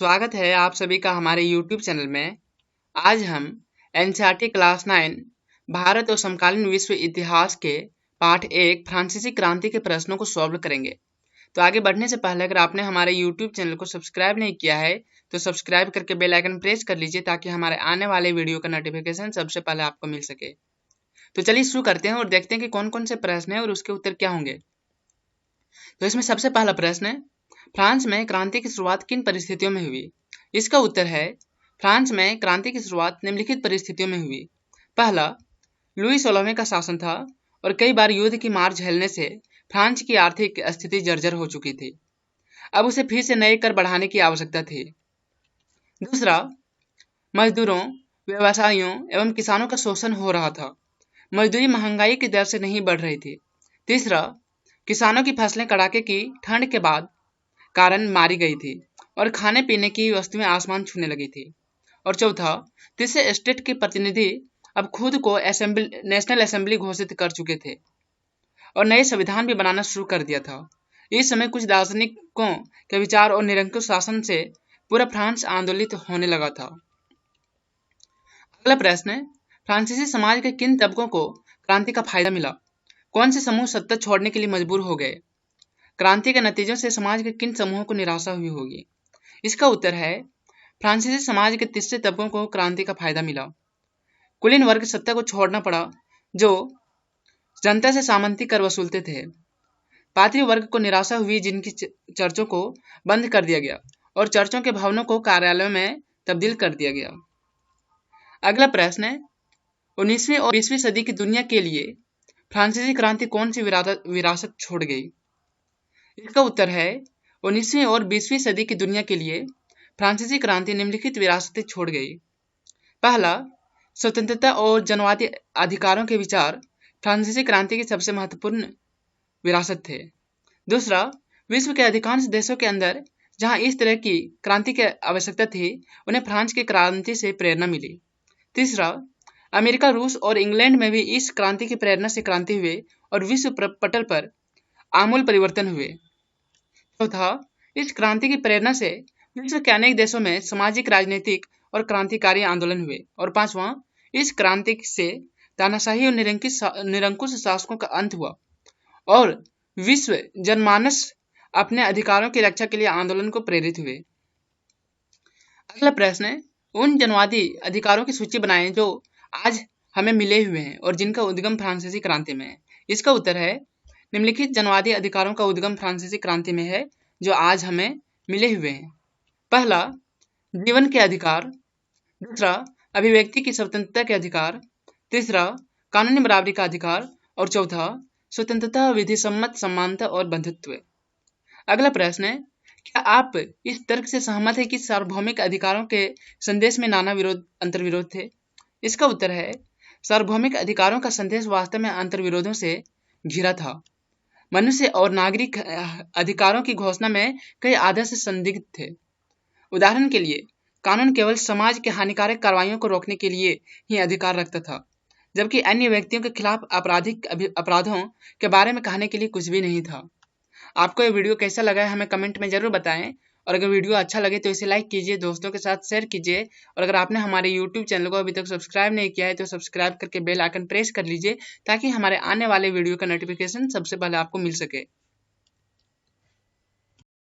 स्वागत है आप सभी का हमारे YouTube चैनल में। आज हम एनसीईआरटी क्लास 9 भारत और समकालीन विश्व इतिहास के पाठ 1 फ्रांसीसी क्रांति के प्रश्नों को सॉल्व करेंगे। तो आगे बढ़ने से पहले अगर आपने हमारे YouTube चैनल को सब्सक्राइब नहीं किया है तो सब्सक्राइब करके बेल आइकन प्रेस कर लीजिए ताकि हमारे आने वाले वीडियो का नोटिफिकेशन सबसे पहले आपको मिल सके। तो चलिए शुरू करते हैं और देखते हैं कि कौन कौन से प्रश्न हैं और उसके उत्तर क्या होंगे। तो इसमें सबसे पहला प्रश्न है, फ्रांस में क्रांति की शुरुआत किन परिस्थितियों में हुई? इसका उत्तर है, फ्रांस में क्रांति की शुरुआत निम्नलिखित परिस्थितियों में हुई। पहला, लुई 16वें का शासन था और कई बार युद्ध की मार झेलने से फ्रांस की आर्थिक स्थिति जर्जर हो चुकी थी। अब उसे फिर से नए कर बढ़ाने की आवश्यकता थी। दूसरा, मजदूरों, व्यवसायियों एवं किसानों का शोषण हो रहा था। मजदूरी महंगाई की दर से नहीं बढ़ रही थी। तीसरा, किसानों की फसलें कड़ाके की ठंड के बाद कारण मारी गई थी और खाने पीने की वस्तुएं आसमान छूने लगी थी। और चौथा, तीसरे स्टेट के प्रतिनिधि अब खुद को नेशनल असेंबली घोषित कर चुके थे और नए संविधान भी बनाना शुरू कर दिया था। इस समय कुछ दार्शनिकों के विचार और निरंकुश शासन से पूरा फ्रांस आंदोलित होने लगा था। अगला प्रश्न है, फ्रांसीसी समाज के किन तबकों को क्रांति का फायदा मिला? कौन से समूह सत्ता छोड़ने के लिए मजबूर हो गए? क्रांति के नतीजों से समाज के किन समूहों को निराशा हुई होगी? इसका उत्तर है, फ्रांसीसी समाज के तीसरे तबकों को क्रांति का फायदा मिला। कुलीन वर्ग सत्ता को छोड़ना पड़ा जो जनता से सामंती कर वसूलते थे। पात्री वर्ग को निराशा हुई जिनकी चर्चों को बंद कर दिया गया और चर्चों के भवनों को कार्यालयों में तब्दील कर दिया गया। अगला प्रश्न है, 19वीं और 20वीं सदी की दुनिया के लिए फ्रांसीसी क्रांति कौन सी विरासत छोड़ गई? इसका उत्तर है, 19वीं और 20वीं सदी की दुनिया के लिए फ्रांसीसी क्रांति निम्नलिखित विरासतें छोड़ गई। पहला, स्वतंत्रता और जनवादी अधिकारों के विचार फ्रांसीसी क्रांति की सबसे महत्वपूर्ण विरासत थे। दूसरा, विश्व के अधिकांश देशों के अंदर जहां इस तरह की क्रांति की आवश्यकता थी उन्हें फ्रांस की क्रांति से प्रेरणा मिली। तीसरा, अमेरिका, रूस और इंग्लैंड में भी इस क्रांति की प्रेरणा से क्रांति हुए और विश्व पटल पर आमूल परिवर्तन हुए। चौथा, इस क्रांति की प्रेरणा से विश्व के अनेक देशों में सामाजिक, राजनीतिक और क्रांतिकारी आंदोलन हुए। और पांचवा, इस क्रांति से तानाशाही और निरंकुश शासकों का अंत हुआ और विश्व जनमानस अपने अधिकारों की रक्षा के लिए आंदोलन को प्रेरित हुए। अगला प्रश्न है, उन जनवादी अधिकारों की सूची बनाएं जो आज हमें मिले हुए हैं और जिनका उद्गम फ्रांसीसी क्रांति में है। इसका उत्तर है, निम्नलिखित जनवादी अधिकारों का उद्गम फ्रांसीसी क्रांति में है जो आज हमें मिले हुए हैं। पहला, जीवन के अधिकार। दूसरा, अभिव्यक्ति की स्वतंत्रता के अधिकार। तीसरा, कानूनी बराबरी का अधिकार। और चौथा, स्वतंत्रता, विधि सम्मत समानता और बंधुत्व। अगला प्रश्न है, क्या आप इस तर्क से सहमत है कि सार्वभौमिक अधिकारों के संदेश में नाना अंतर्विरोध थे? इसका उत्तर है, सार्वभौमिक अधिकारों का संदेश वास्तव में अंतर्विरोधों से घिरा था। मनुष्य और नागरिक अधिकारों की घोषणा में कई आदर्श संदिग्ध थे। उदाहरण के लिए, कानून केवल समाज के हानिकारक कार्रवाइयों को रोकने के लिए ही अधिकार रखता था, जबकि अन्य व्यक्तियों के खिलाफ आपराधिक अपराधों के बारे में कहने के लिए कुछ भी नहीं था। आपको यह वीडियो कैसा लगा है हमें कमेंट में जरूर बताएं और अगर वीडियो अच्छा लगे तो इसे लाइक कीजिए, दोस्तों के साथ शेयर कीजिए और अगर आपने हमारे YouTube चैनल को अभी तक सब्सक्राइब नहीं किया है तो सब्सक्राइब करके बेल आइकन प्रेस कर लीजिए ताकि हमारे आने वाले वीडियो का नोटिफिकेशन सबसे पहले आपको मिल सके।